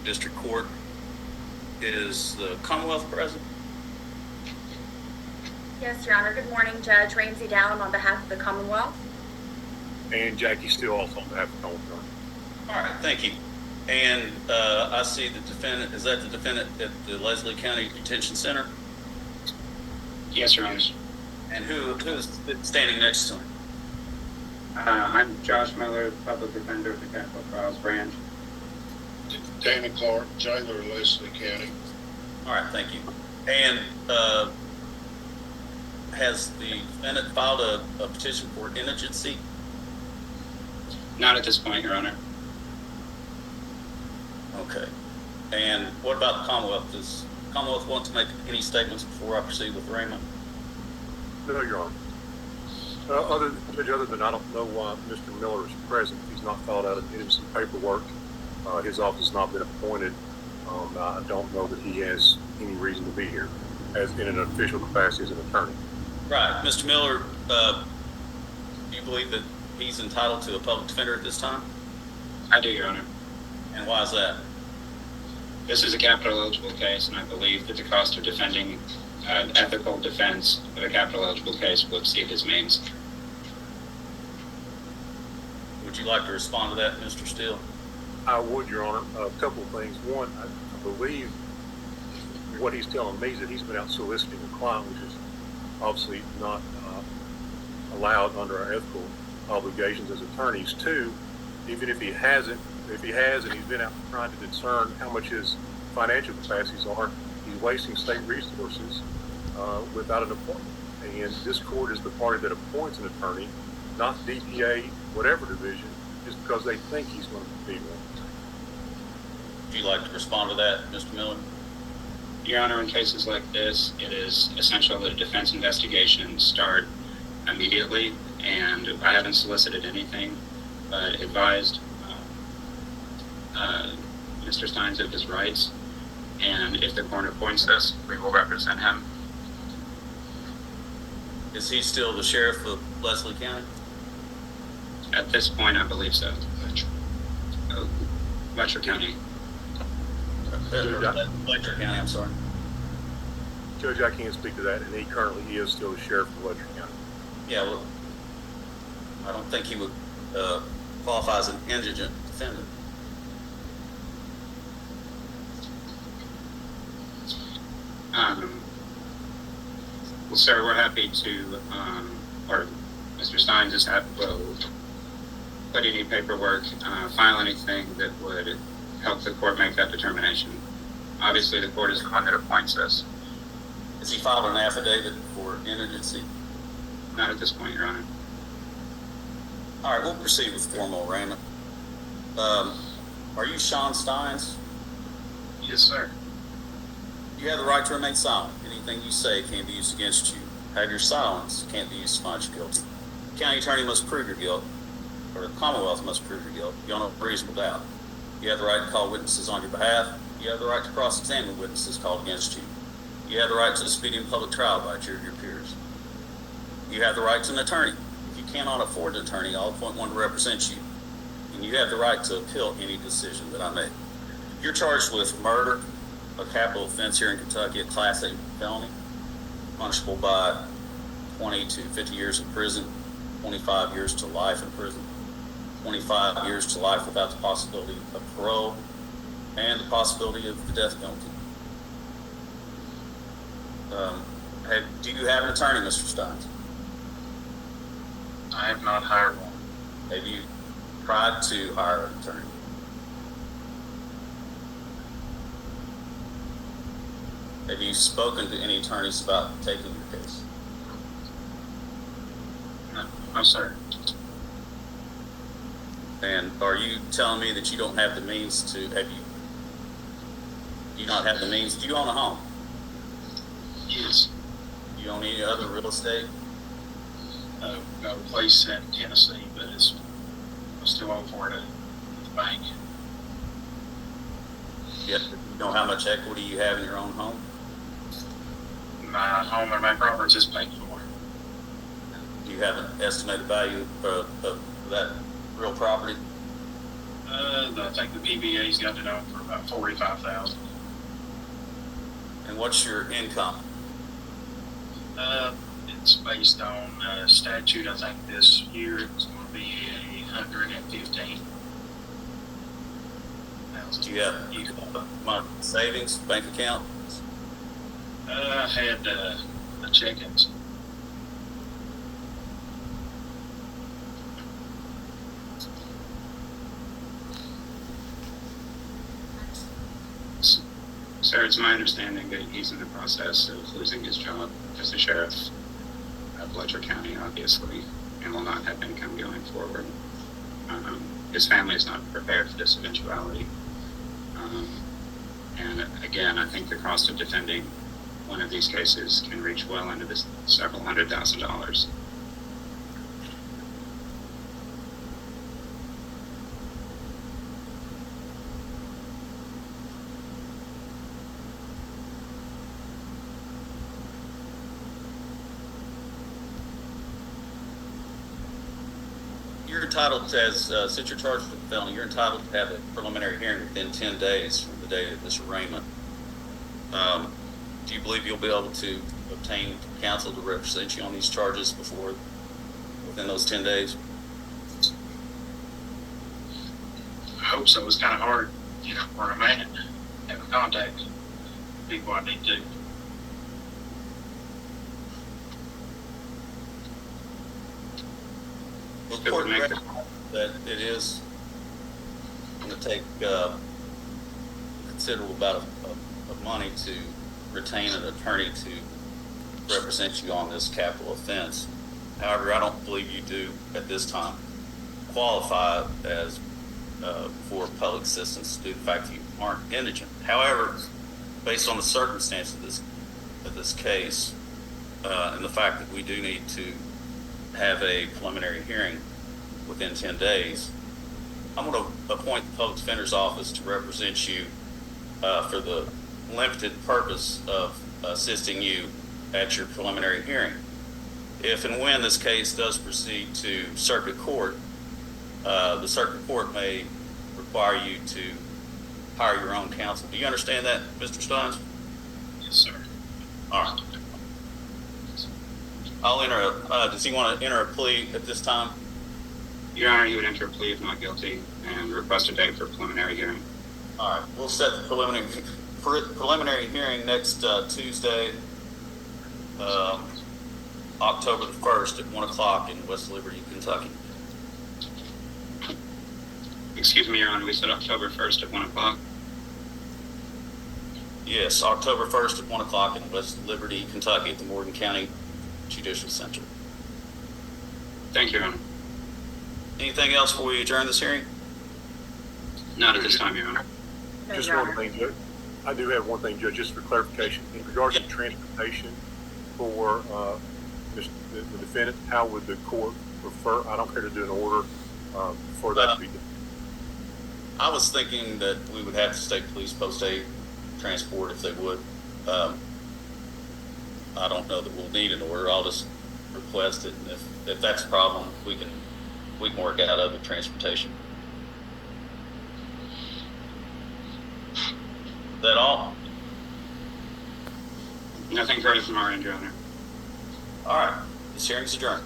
District Court. Is the Commonwealth present? Yes, Your Honor. Good morning, Judge Ramsey Dallum on behalf of the Commonwealth. And Jackie Steele also on behalf of the Commonwealth. All right, thank you. And I see the defendant, is that the defendant at the Leslie County Detention Center? Yes, Your Honor. And who is standing next to him? I'm Josh Miller, Public Defender of the Capital Trials Branch. Danny Clark, Jailer, Leslie County. All right, thank you. And has the defendant filed a petition for indigency? Not at this point, Your Honor. Okay. And what about the Commonwealth? Does the Commonwealth want to make any statements before I proceed with arraignment? No, Your Honor. Other than I don't know why Mr. Miller is present. He's not filed out any paperwork. His office has not been appointed. I don't know that he has any reason to be here as in an official capacity as an attorney. Right. Mr. Miller, do you believe that he's entitled to a public defender at this time? I do, Your Honor. And why is that? This is a capital eligible case, and I believe that the cost of defending an ethical defense of a capital eligible case will exceed his means. Would you like to respond to that, Mr. Steele? I would, Your Honor. A couple of things. One, I believe what he's telling me is that he's been out soliciting a client, which is obviously not allowed under our ethical obligations as attorneys. Two, even if he hasn't, if he has and he's been out trying to discern how much his financial capacities are, he's wasting state resources without an appointment. And this court is the party that appoints an attorney, not DPA, whatever division, just because they think he's going to be one. Would you like to respond to that, Mr. Miller? Your Honor, in cases like this, it is essential that a defense investigation start immediately, and I haven't solicited anything, but advised Mr. Stines of his rights, and if the court appoints us, we will represent him. Is he still the sheriff of Leslie County? At this point, I believe so. Letcher County. Letcher County, I'm sorry. Judge, I can't speak to that, and he is still the sheriff of Letcher County. Yeah, well, I don't think he would qualify as an indigent defendant. Well, sir, we're happy to, or Mr. Stines is happy to put any paperwork, file anything that would help the court make that determination. Obviously, the court is the one that appoints us. Has he filed an affidavit for indigency? Not at this point, Your Honor. All right, we'll proceed with formal arraignment. Are you Sean Stines? Yes, sir. You have the right to remain silent. Anything you say can't be used against you. Have your silence can't be used to find you guilty. The county attorney must prove your guilt, or the Commonwealth must prove your guilt beyond a reasonable doubt. You have the right to call witnesses on your behalf. You have the right to cross-examine witnesses called against you. You have the right to a speedy and public trial by a jury of your peers. You have the right to an attorney. If you cannot afford an attorney, I'll appoint one to represent you. And you have the right to appeal any decision that I make. You're charged with murder, a capital offense here in Kentucky, a Class A felony, punishable by 20 to 50 years in prison, 25 years to life in prison, 25 years to life without the possibility of parole, and the possibility of the death penalty. Do you have an attorney, Mr. Stines? I have not hired one. Have you tried to hire an attorney? Have you spoken to any attorneys about taking your case? No, sir. And are you telling me that you don't have the means to, do you not have the means? Do you own a home? Yes. Do you own any other real estate? Got a place in Tennessee, but I still owe for it at the bank. Yet, you know how much equity you have in your own home? My home and my property is paid for. Do you have an estimated value of that real property? I think the PBA's got it on for about 45,000. And what's your income? It's based on statute. I think this year it's going to be 115,000. Do you have money savings, bank account? I had a check-ins. Sir, it's my understanding that he's in the process of losing his job as the sheriff of Letcher County, obviously, and will not have income going forward. His family is not prepared for this eventuality. And again, I think the cost of defending one of these cases can reach well into the several $100,000. You're entitled to, since you're charged with a felony, you're entitled to have a preliminary hearing within 10 days from the date of this arraignment. Do you believe you'll be able to obtain counsel to represent you on these charges within those 10 days? I hope so. It's kind of hard, where I'm at, having contact with people I need to. Well, the court recognizes that it is going to take a considerable amount of money to retain an attorney to represent you on this capital offense. However, I don't believe you do at this time qualify as for public assistance due to the fact that you aren't indigent. However, based on the circumstances of this case and the fact that we do need to have a preliminary hearing within 10 days, I'm going to appoint the public defender's office to represent you for the limited purpose of assisting you at your preliminary hearing. If and when this case does proceed to circuit court, the circuit court may require you to hire your own counsel. Do you understand that, Mr. Stines? Yes, sir. All right. I'll enter does he want to enter a plea at this time? Your Honor, you would enter a plea of not guilty and request a date for preliminary hearing. All right. We'll set the preliminary hearing next Tuesday, October the 1st at 1 o'clock in West Liberty, Kentucky. Excuse me, Your Honor, we said October 1st at 1 o'clock. Yes, October 1st at 1 o'clock in West Liberty, Kentucky at the Morgan County Judicial Center. Thank you, Your Honor. Anything else before we adjourn this hearing? Not at this time, Your Honor. No, Just Your one Honor. thing, Judge. I do have one thing, Judge, just for clarification. In regards to transportation for the defendant, how would the court prefer? I don't care to do an order for that to be done. I was thinking that we would have to state police post aid transport if they would. I don't know that we'll need an order. I'll just request it, and if that's a problem, we can work out other transportation. Is that all? Nothing further from our end, Your Honor. All right. This hearing is adjourned.